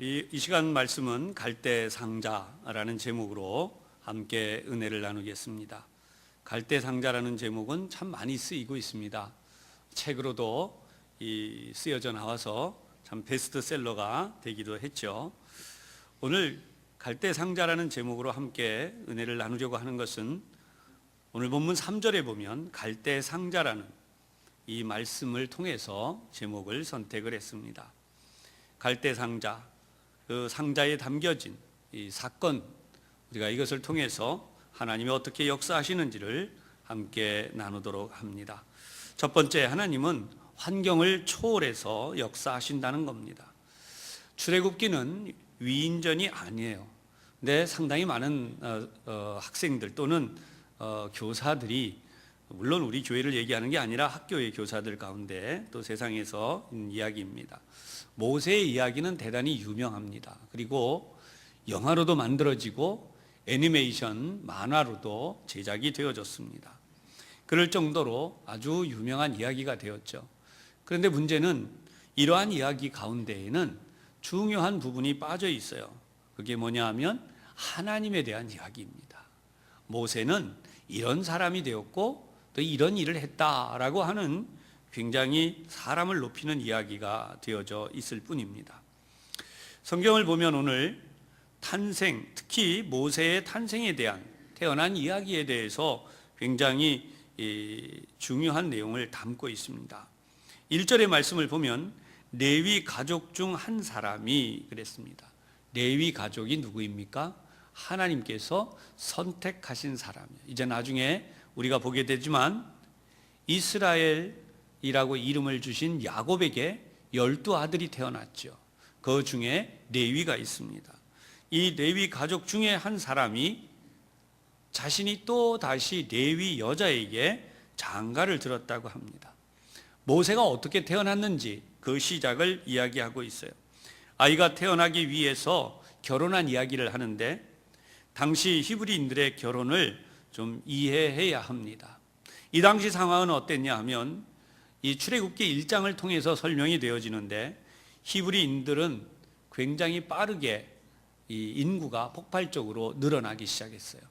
이 시간 말씀은 갈대상자라는 제목으로 함께 은혜를 나누겠습니다. 갈대상자라는 제목은 참 많이 쓰이고 있습니다. 책으로도 쓰여져 나와서 참 베스트셀러가 되기도 했죠. 오늘 갈대상자라는 제목으로 함께 은혜를 나누려고 하는 것은 오늘 본문 3절에 보면 갈대상자라는 이 말씀을 통해서 제목을 선택을 했습니다. 갈대상자, 그 상자에 담겨진 이 사건, 우리가 이것을 통해서 하나님이 어떻게 역사하시는지를 함께 나누도록 합니다. 첫 번째, 하나님은 환경을 초월해서 역사하신다는 겁니다. 출애굽기는 위인전이 아니에요. 근데 상당히 많은 학생들 또는 교사들이, 물론 우리 교회를 얘기하는 게 아니라 학교의 교사들 가운데 또 세상에서 이야기입니다. 모세의 이야기는 대단히 유명합니다. 그리고 영화로도 만들어지고 애니메이션 만화로도 제작이 되어졌습니다. 그럴 정도로 아주 유명한 이야기가 되었죠. 그런데 문제는 이러한 이야기 가운데에는 중요한 부분이 빠져 있어요. 그게 뭐냐 하면 하나님에 대한 이야기입니다. 모세는 이런 사람이 되었고 또 이런 일을 했다라고 하는 굉장히 사람을 높이는 이야기가 되어져 있을 뿐입니다. 성경을 보면 오늘 탄생, 특히 모세의 탄생에 대한 태어난 이야기에 대해서 굉장히 중요한 내용을 담고 있습니다. 1절의 말씀을 보면 레위 가족 중 한 사람이 그랬습니다. 레위 가족이 누구입니까? 하나님께서 선택하신 사람이에요. 이제 나중에 우리가 보게 되지만 이스라엘이라고 이름을 주신 야곱에게 12아들이 태어났죠. 그 중에 레위가 있습니다. 이 레위 가족 중에 한 사람이 자신이 또 다시 레위 여자에게 장가를 들었다고 합니다. 모세가 어떻게 태어났는지 그 시작을 이야기하고 있어요. 아이가 태어나기 위해서 결혼한 이야기를 하는데 당시 히브리인들의 결혼을 좀 이해해야 합니다. 이 당시 상황은 어땠냐 하면 이 출애굽기 1장을 통해서 설명이 되어지는데 히브리인들은 굉장히 빠르게 이 인구가 폭발적으로 늘어나기 시작했어요.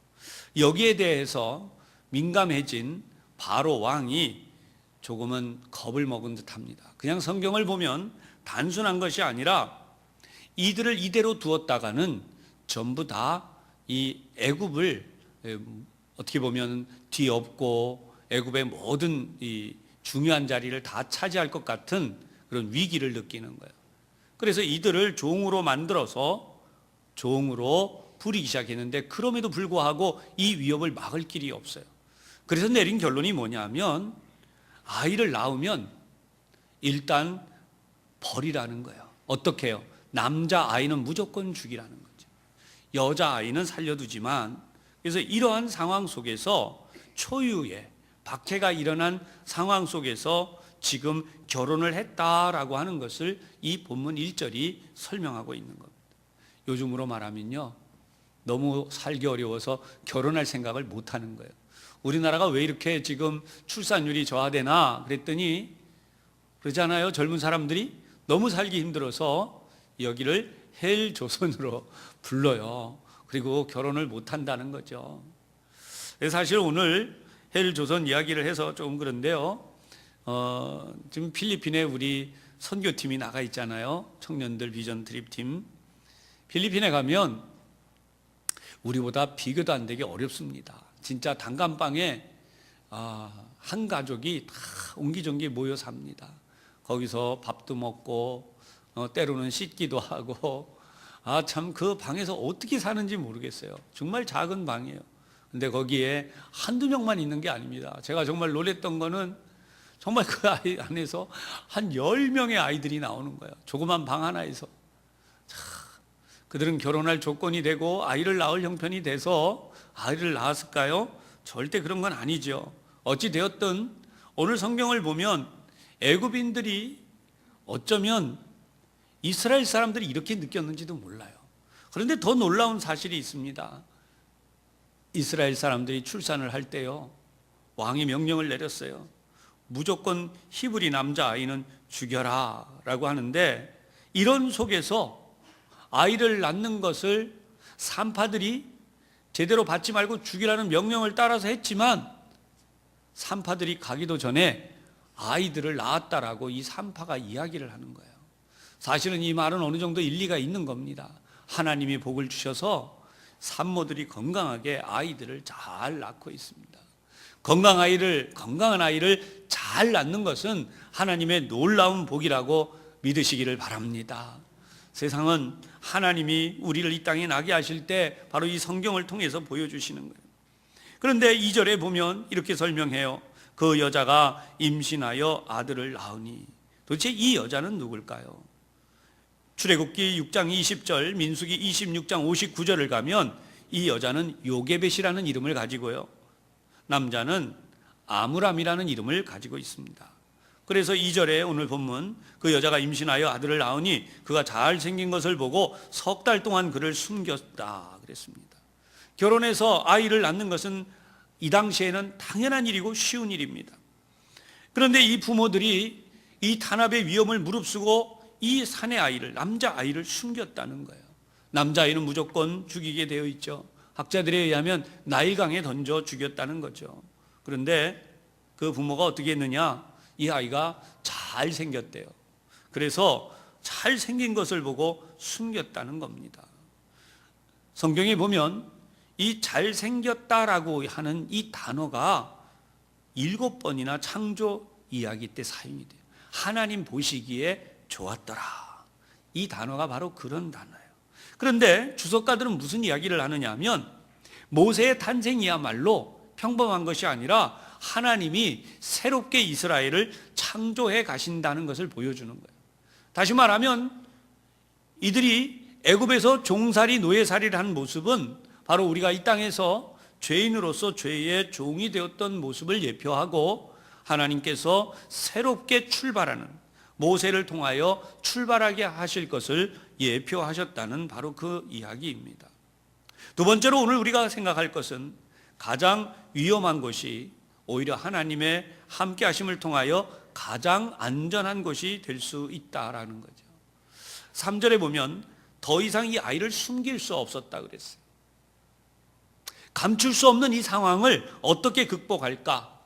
여기에 대해서 민감해진 바로 왕이 조금은 겁을 먹은 듯합니다. 그냥 성경을 보면 단순한 것이 아니라 이들을 이대로 두었다가는 전부 다 이 애굽을 어떻게 보면 뒤엎고 애굽의 모든 이 중요한 자리를 다 차지할 것 같은 그런 위기를 느끼는 거예요. 그래서 이들을 종으로 만들어서 종으로 부리기 시작했는데 그럼에도 불구하고 이 위협을 막을 길이 없어요. 그래서 내린 결론이 뭐냐면 아이를 낳으면 일단 버리라는 거예요. 어떻게 해요? 남자 아이는 무조건 죽이라는 거죠. 여자 아이는 살려두지만, 그래서 이러한 상황 속에서 초유의 박해가 일어난 상황 속에서 지금 결혼을 했다라고 하는 것을 이 본문 1절이 설명하고 있는 겁니다. 요즘으로 말하면요, 너무 살기 어려워서 결혼할 생각을 못 하는 거예요. 우리나라가 왜 이렇게 지금 출산율이 저하되나 그랬더니 그러잖아요. 젊은 사람들이 너무 살기 힘들어서 여기를 헬조선으로 불러요. 그리고 결혼을 못 한다는 거죠. 사실 오늘 헬조선 이야기를 해서 조금 그런데요. 지금 필리핀에 우리 선교팀이 나가 있잖아요. 청년들 비전 트립팀. 필리핀에 가면 우리보다 비교도 안 되게 어렵습니다. 진짜 단칸방에 한 가족이 다 옹기종기 모여 삽니다. 거기서 밥도 먹고 때로는 씻기도 하고, 참 그 방에서 어떻게 사는지 모르겠어요. 정말 작은 방이에요. 근데 거기에 한두 명만 있는 게 아닙니다. 제가 정말 놀랬던 거는 정말 그 아이 안에서 한 10명의 아이들이 나오는 거예요. 조그만 방 하나에서. 그들은 결혼할 조건이 되고 아이를 낳을 형편이 돼서 아이를 낳았을까요? 절대 그런 건 아니죠. 어찌 되었든 오늘 성경을 보면 애굽인들이 어쩌면 이스라엘 사람들이 이렇게 느꼈는지도 몰라요. 그런데 더 놀라운 사실이 있습니다. 이스라엘 사람들이 출산을 할 때요, 왕이 명령을 내렸어요. 무조건 히브리 남자아이는 죽여라 라고 하는데, 이런 속에서 아이를 낳는 것을 산파들이 제대로 받지 말고 죽이라는 명령을 따라서 했지만 산파들이 가기도 전에 아이들을 낳았다라고 이 산파가 이야기를 하는 거예요. 사실은 이 말은 어느 정도 일리가 있는 겁니다. 하나님이 복을 주셔서 산모들이 건강하게 아이들을 잘 낳고 있습니다. 건강한 아이를 잘 낳는 것은 하나님의 놀라운 복이라고 믿으시기를 바랍니다. 세상은 하나님이 우리를 이 땅에 나게 하실 때 바로 이 성경을 통해서 보여주시는 거예요. 그런데 2절에 보면 이렇게 설명해요. 그 여자가 임신하여 아들을 낳으니. 도대체 이 여자는 누굴까요? 출애굽기 6장 20절, 민수기 26장 59절을 가면 이 여자는 요게벳이라는 이름을 가지고요, 남자는 아므람이라는 이름을 가지고 있습니다. 그래서 2절에 오늘 본문, 그 여자가 임신하여 아들을 낳으니 그가 잘생긴 것을 보고 석 달 동안 그를 숨겼다 그랬습니다. 결혼해서 아이를 낳는 것은 이 당시에는 당연한 일이고 쉬운 일입니다. 그런데 이 부모들이 이 탄압의 위험을 무릅쓰고 이 사내 아이를, 남자아이를 숨겼다는 거예요. 남자아이는 무조건 죽이게 되어 있죠. 학자들에 의하면 나일강에 던져 죽였다는 거죠. 그런데 그 부모가 어떻게 했느냐? 이 아이가 잘생겼대요. 그래서 잘생긴 것을 보고 숨겼다는 겁니다. 성경에 보면 이 잘생겼다라고 하는 이 단어가 7번이나 창조 이야기 때 사용이 돼요. 하나님 보시기에 좋았더라. 이 단어가 바로 그런 단어예요. 그런데 주석가들은 무슨 이야기를 하느냐 하면 모세의 탄생이야말로 평범한 것이 아니라 하나님이 새롭게 이스라엘을 창조해 가신다는 것을 보여주는 거예요. 다시 말하면 이들이 애굽에서 종살이 노예살이를 한 모습은 바로 우리가 이 땅에서 죄인으로서 죄의 종이 되었던 모습을 예표하고 하나님께서 새롭게 출발하는, 모세를 통하여 출발하게 하실 것을 예표하셨다는 바로 그 이야기입니다. 두 번째로 오늘 우리가 생각할 것은 가장 위험한 것이 오히려 하나님의 함께 하심을 통하여 가장 안전한 것이 될 수 있다라는 거죠. 3절에 보면 더 이상 이 아이를 숨길 수 없었다 그랬어요. 감출 수 없는 이 상황을 어떻게 극복할까?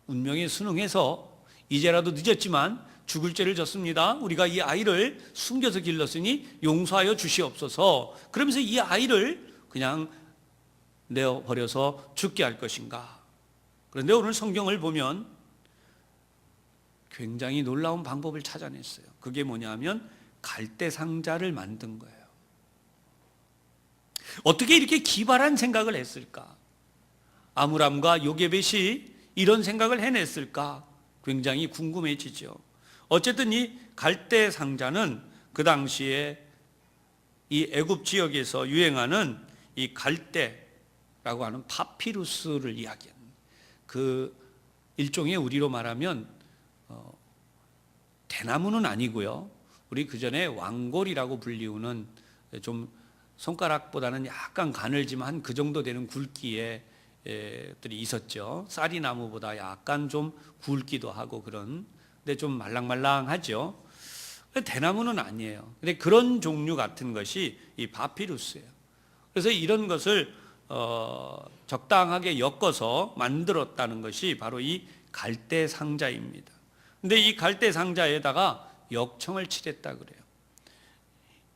운명에 순응해서 이제라도 늦었지만 죽을 죄를 졌습니다. 우리가 이 아이를 숨겨서 길렀으니 용서하여 주시옵소서. 그러면서 이 아이를 그냥 내어버려서 죽게 할 것인가? 그런데 오늘 성경을 보면 굉장히 놀라운 방법을 찾아냈어요. 그게 뭐냐면 갈대 상자를 만든 거예요. 어떻게 이렇게 기발한 생각을 했을까? 아므람과 요게벳이 이런 생각을 해냈을까? 굉장히 궁금해지죠. 어쨌든 이 갈대 상자는 그 당시에 이 애굽 지역에서 유행하는 이 갈대라고 하는 파피루스를 이야기하는 그 일종의, 우리로 말하면 대나무는 아니고요, 우리 그전에 왕골이라고 불리우는 좀 손가락보다는 약간 가늘지만 그 정도 되는 굵기의 들이 있었죠. 쌀이나무보다 약간 좀 굵기도 하고 그런, 근데 좀 말랑말랑하죠. 대나무는 아니에요. 근데 그런 종류 같은 것이 이 파피루스예요. 그래서 이런 것을 적당하게 엮어서 만들었다는 것이 바로 이 갈대 상자입니다. 근데 이 갈대 상자에다가 역청을 칠했다 그래요.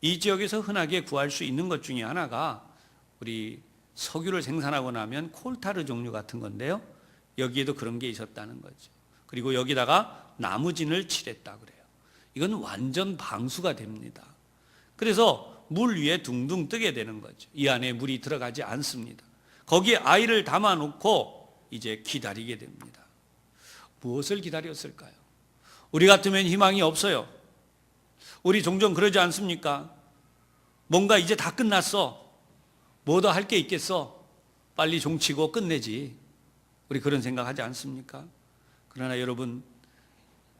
이 지역에서 흔하게 구할 수 있는 것 중에 하나가 우리 석유를 생산하고 나면 콜타르 종류 같은 건데요, 여기에도 그런 게 있었다는 거죠. 그리고 여기다가 나무진을 칠했다 그래요. 이건 완전 방수가 됩니다. 그래서 물 위에 둥둥 뜨게 되는 거죠. 이 안에 물이 들어가지 않습니다. 거기에 아이를 담아놓고 이제 기다리게 됩니다. 무엇을 기다렸을까요? 우리 같으면 희망이 없어요. 우리 종종 그러지 않습니까? 뭔가 이제 다 끝났어. 뭐 더 할 게 있겠어. 빨리 종치고 끝내지. 우리 그런 생각하지 않습니까? 그러나 여러분,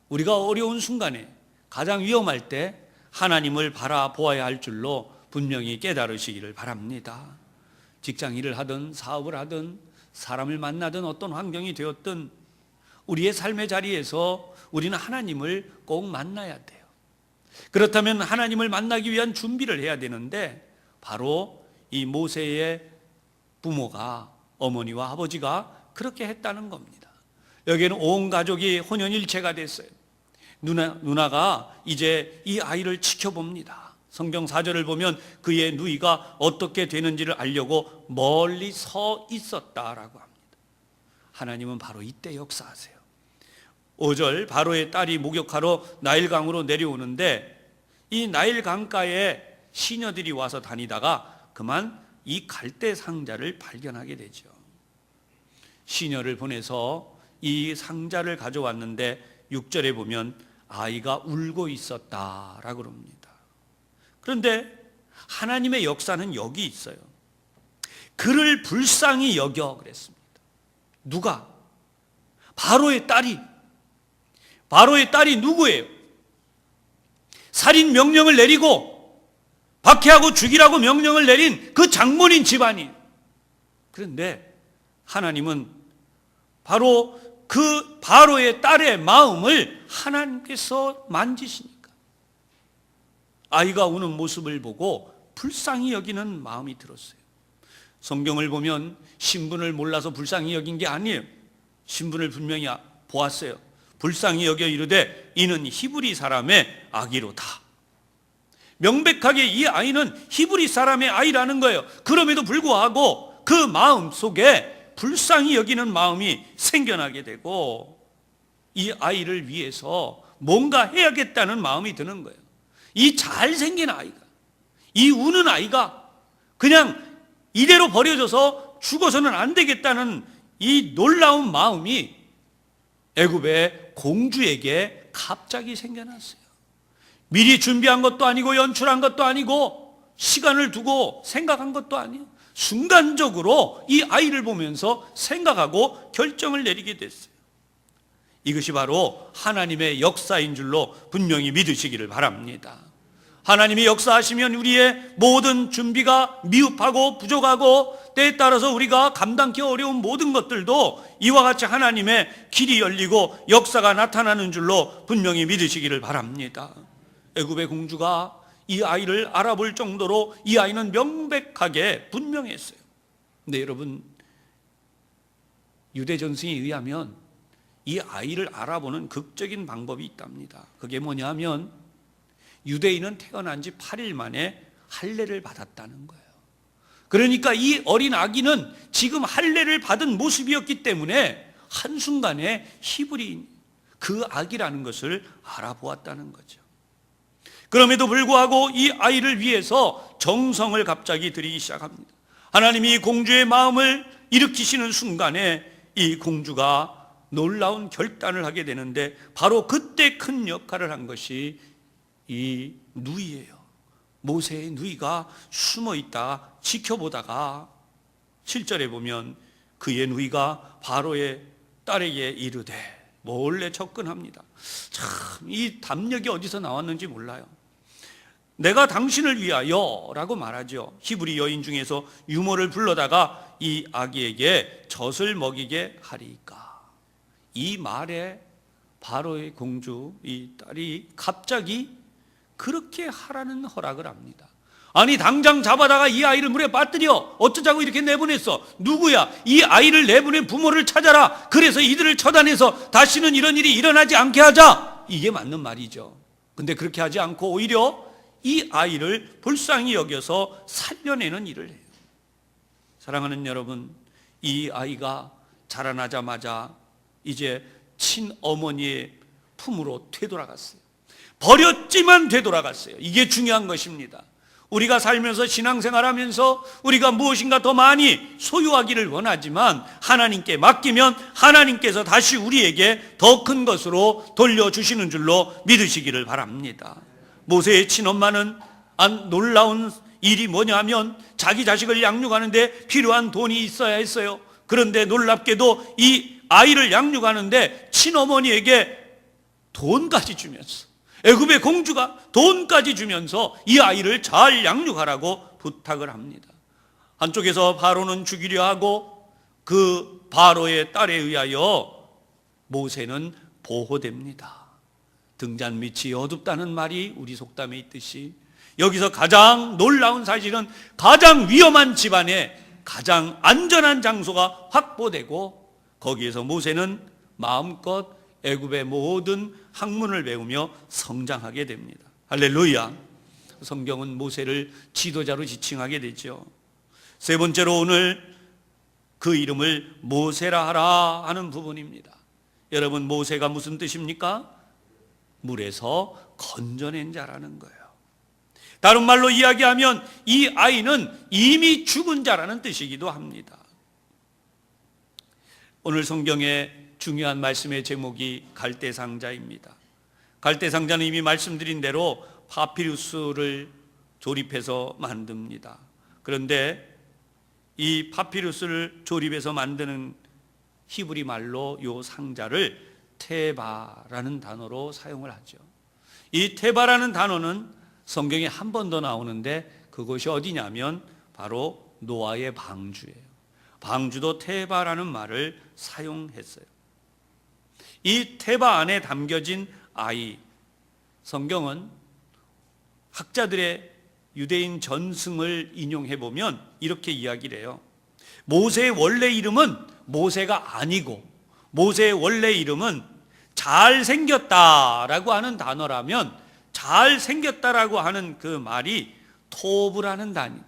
우리가 어려운 순간에, 가장 위험할 때 하나님을 바라보아야 할 줄로 분명히 깨달으시기를 바랍니다. 직장 일을 하든 사업을 하든 사람을 만나든 어떤 환경이 되었든 우리의 삶의 자리에서 우리는 하나님을 꼭 만나야 돼요. 그렇다면 하나님을 만나기 위한 준비를 해야 되는데 바로 이 모세의 부모가, 어머니와 아버지가 그렇게 했다는 겁니다. 여기에는 온 가족이 혼연일체가 됐어요. 누나가 이제 이 아이를 지켜봅니다. 성경 4절을 보면 그의 누이가 어떻게 되는지를 알려고 멀리 서 있었다라고 합니다. 하나님은 바로 이때 역사하세요. 5절, 바로의 딸이 목욕하러 나일강으로 내려오는데 이 나일 강가에 시녀들이 와서 다니다가 그만 이 갈대 상자를 발견하게 되죠. 시녀를 보내서 이 상자를 가져왔는데 6절에 보면 아이가 울고 있었다라고 합니다. 그런데 하나님의 역사는 여기 있어요. 그를 불쌍히 여겨 그랬습니다. 누가? 바로의 딸이. 바로의 딸이 누구예요? 살인 명령을 내리고 박해하고 죽이라고 명령을 내린 그 장본인 집안이. 그런데 하나님은 바로 그 바로의 딸의 마음을 하나님께서 만지시니까 아이가 우는 모습을 보고 불쌍히 여기는 마음이 들었어요. 성경을 보면 신분을 몰라서 불쌍히 여긴 게 아니에요. 신분을 분명히 보았어요. 불쌍히 여겨 이르되 이는 히브리 사람의 아기로다. 명백하게 이 아이는 히브리 사람의 아이라는 거예요. 그럼에도 불구하고 그 마음 속에 불쌍히 여기는 마음이 생겨나게 되고 이 아이를 위해서 뭔가 해야겠다는 마음이 드는 거예요. 이 잘생긴 아이가, 이 우는 아이가 그냥 이대로 버려져서 죽어서는 안 되겠다는 이 놀라운 마음이 애굽의 공주에게 갑자기 생겨났어요. 미리 준비한 것도 아니고 연출한 것도 아니고 시간을 두고 생각한 것도 아니에요. 순간적으로 이 아이를 보면서 생각하고 결정을 내리게 됐어요. 이것이 바로 하나님의 역사인 줄로 분명히 믿으시기를 바랍니다. 하나님이 역사하시면 우리의 모든 준비가 미흡하고 부족하고 때에 따라서 우리가 감당하기 어려운 모든 것들도 이와 같이 하나님의 길이 열리고 역사가 나타나는 줄로 분명히 믿으시기를 바랍니다. 애굽의 공주가 이 아이를 알아볼 정도로 이 아이는 명백하게 분명했어요. 근데 여러분, 유대 전승에 의하면 이 아이를 알아보는 극적인 방법이 있답니다. 그게 뭐냐면 유대인은 태어난 지 8일 만에 할례를 받았다는 거예요. 그러니까 이 어린 아기는 지금 할례를 받은 모습이었기 때문에 한순간에 히브리인 그 아기라는 것을 알아보았다는 거죠. 그럼에도 불구하고 이 아이를 위해서 정성을 갑자기 들이기 시작합니다. 하나님이 이 공주의 마음을 일으키시는 순간에 이 공주가 놀라운 결단을 하게 되는데 바로 그때 큰 역할을 한 것이 이 누이예요. 모세의 누이가 숨어 있다 지켜보다가 7절에 보면 그의 누이가 바로의 딸에게 이르되 몰래 접근합니다. 참 이 담력이 어디서 나왔는지 몰라요. 내가 당신을 위하여 라고 말하죠. 히브리 여인 중에서 유모를 불러다가 이 아기에게 젖을 먹이게 하리까. 이 말에 바로의 공주 이 딸이 갑자기 그렇게 하라는 허락을 합니다. 아니 당장 잡아다가 이 아이를 물에 빠뜨려 어쩌자고 이렇게 내보냈어. 누구야? 이 아이를 내보낸 부모를 찾아라. 그래서 이들을 처단해서 다시는 이런 일이 일어나지 않게 하자. 이게 맞는 말이죠. 근데 그렇게 하지 않고 오히려 이 아이를 불쌍히 여겨서 살려내는 일을 해요. 사랑하는 여러분, 이 아이가 자라나자마자 이제 친어머니의 품으로 되돌아갔어요. 버렸지만 되돌아갔어요. 이게 중요한 것입니다. 우리가 살면서 신앙생활하면서 우리가 무엇인가 더 많이 소유하기를 원하지만 하나님께 맡기면 하나님께서 다시 우리에게 더 큰 것으로 돌려주시는 줄로 믿으시기를 바랍니다. 모세의 친엄마는 놀라운 일이 뭐냐면 자기 자식을 양육하는데 필요한 돈이 있어야 했어요. 그런데 놀랍게도 이 아이를 양육하는데 친어머니에게 돈까지 주면서 애굽의 공주가 돈까지 주면서 이 아이를 잘 양육하라고 부탁을 합니다. 한쪽에서 바로는 죽이려 하고 그 바로의 딸에 의하여 모세는 보호됩니다. 등잔 밑이 어둡다는 말이 우리 속담에 있듯이 여기서 가장 놀라운 사실은 가장 위험한 집안에 가장 안전한 장소가 확보되고 거기에서 모세는 마음껏 애굽의 모든 학문을 배우며 성장하게 됩니다. 할렐루야. 성경은 모세를 지도자로 지칭하게 되죠. 세 번째로 오늘 그 이름을 모세라 하라 하는 부분입니다. 여러분, 모세가 무슨 뜻입니까? 물에서 건져낸 자라는 거예요. 다른 말로 이야기하면 이 아이는 이미 죽은 자라는 뜻이기도 합니다. 오늘 성경의 중요한 말씀의 제목이 갈대상자입니다. 갈대상자는 이미 말씀드린 대로 파피루스를 조립해서 만듭니다. 그런데 이 파피루스를 조립해서 만드는 히브리 말로 이 상자를 테바라는 단어로 사용을 하죠. 이 테바라는 단어는 성경에 한 번 더 나오는데 그것이 어디냐면 바로 노아의 방주예요. 방주도 테바라는 말을 사용했어요. 이 테바 안에 담겨진 아이, 성경은 학자들의 유대인 전승을 인용해 보면 이렇게 이야기를 해요. 모세의 원래 이름은 모세가 아니고 모세의 원래 이름은 잘생겼다라고 하는 단어라면 잘생겼다라고 하는 그 말이 토브라는 단위.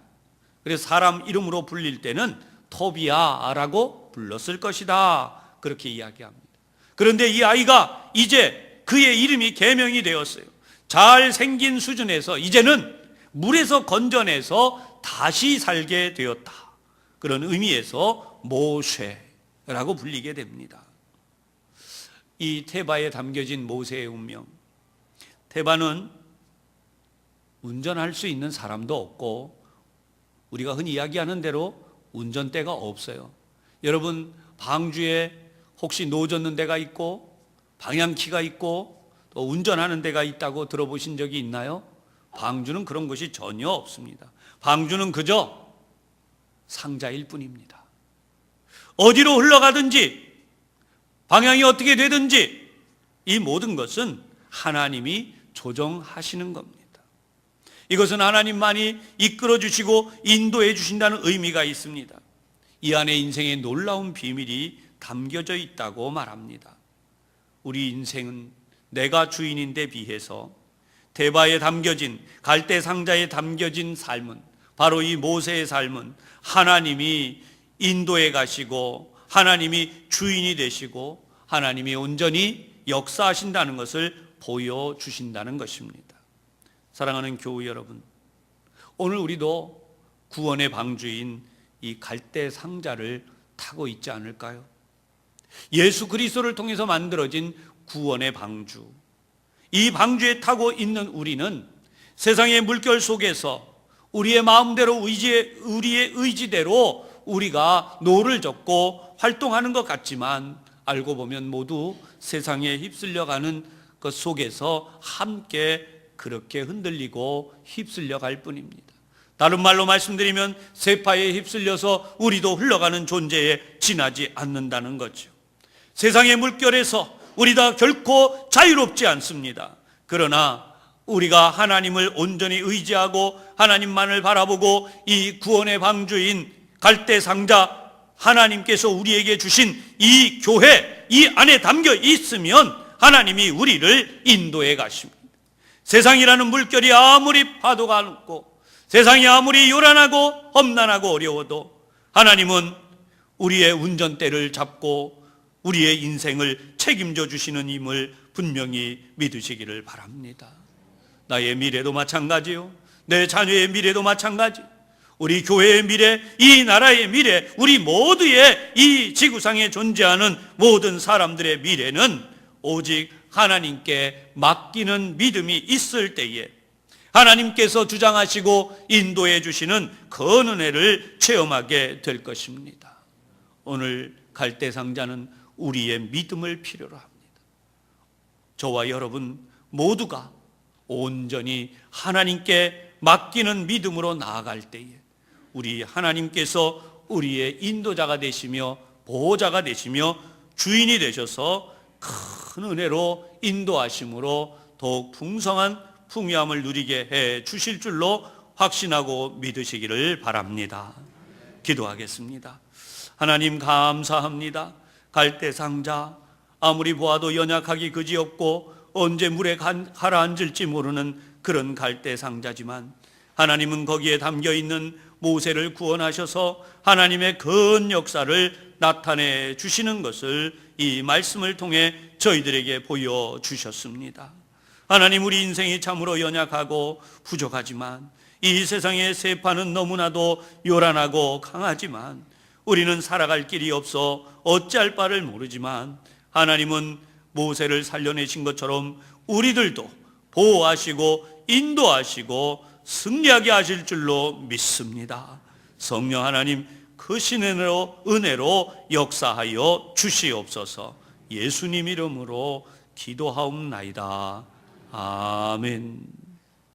그래서 사람 이름으로 불릴 때는 토비야라고 불렀을 것이다. 그렇게 이야기합니다. 그런데 이 아이가 이제 그의 이름이 개명이 되었어요. 잘생긴 수준에서 이제는 물에서 건져내서 다시 살게 되었다. 그런 의미에서 모세라고 불리게 됩니다. 이 테바에 담겨진 모세의 운명, 테바는 운전할 수 있는 사람도 없고 우리가 흔히 이야기하는 대로 운전대가 없어요. 여러분, 방주에 혹시 노젓는 데가 있고 방향키가 있고 또 운전하는 데가 있다고 들어보신 적이 있나요? 방주는 그런 것이 전혀 없습니다. 방주는 그저 상자일 뿐입니다. 어디로 흘러가든지 방향이 어떻게 되든지 이 모든 것은 하나님이 조정하시는 겁니다. 이것은 하나님만이 이끌어 주시고 인도해 주신다는 의미가 있습니다. 이 안에 인생의 놀라운 비밀이 담겨져 있다고 말합니다. 우리 인생은 내가 주인인데 비해서 테바에 담겨진 갈대 상자에 담겨진 삶은 바로 이 모세의 삶은 하나님이 인도해 가시고 하나님이 주인이 되시고 하나님이 온전히 역사하신다는 것을 보여주신다는 것입니다. 사랑하는 교우 여러분, 오늘 우리도 구원의 방주인 이 갈대 상자를 타고 있지 않을까요? 예수 그리스도를 통해서 만들어진 구원의 방주, 이 방주에 타고 있는 우리는 세상의 물결 속에서 우리의 마음대로 우리의 의지대로 우리가 노를 젓고 활동하는 것 같지만 알고 보면 모두 세상에 휩쓸려가는 것 속에서 함께 그렇게 흔들리고 휩쓸려갈 뿐입니다. 다른 말로 말씀드리면 세파에 휩쓸려서 우리도 흘러가는 존재에 지나지 않는다는 거죠. 세상의 물결에서 우리 다 결코 자유롭지 않습니다. 그러나 우리가 하나님을 온전히 의지하고 하나님만을 바라보고 이 구원의 방주인 갈대 상자 하나님께서 우리에게 주신 이 교회 이 안에 담겨 있으면 하나님이 우리를 인도해 가십니다. 세상이라는 물결이 아무리 파도가 높고 세상이 아무리 요란하고 험난하고 어려워도 하나님은 우리의 운전대를 잡고 우리의 인생을 책임져 주시는 힘을 분명히 믿으시기를 바랍니다. 나의 미래도 마찬가지요. 내 자녀의 미래도 마찬가지. 우리 교회의 미래, 이 나라의 미래, 우리 모두의 이 지구상에 존재하는 모든 사람들의 미래는 오직 하나님께 맡기는 믿음이 있을 때에 하나님께서 주장하시고 인도해 주시는 그 은혜를 체험하게 될 것입니다. 오늘 갈대 상자는 우리의 믿음을 필요로 합니다. 저와 여러분 모두가 온전히 하나님께 맡기는 믿음으로 나아갈 때에 우리 하나님께서 우리의 인도자가 되시며 보호자가 되시며 주인이 되셔서 큰 은혜로 인도하심으로 더욱 풍성한 풍요함을 누리게 해 주실 줄로 확신하고 믿으시기를 바랍니다. 기도하겠습니다. 하나님 감사합니다. 갈대상자, 아무리 보아도 연약하기 그지없고 언제 물에 가라앉을지 모르는 그런 갈대상자지만 하나님은 거기에 담겨있는 모세를 구원하셔서 하나님의 큰 역사를 나타내 주시는 것을 이 말씀을 통해 저희들에게 보여주셨습니다. 하나님, 우리 인생이 참으로 연약하고 부족하지만 이 세상의 세파는 너무나도 요란하고 강하지만 우리는 살아갈 길이 없어 어찌할 바를 모르지만 하나님은 모세를 살려내신 것처럼 우리들도 보호하시고 인도하시고 승리하게 하실 줄로 믿습니다. 성령 하나님, 크신 은혜로 역사하여 주시옵소서. 예수님 이름으로 기도하옵나이다. 아멘.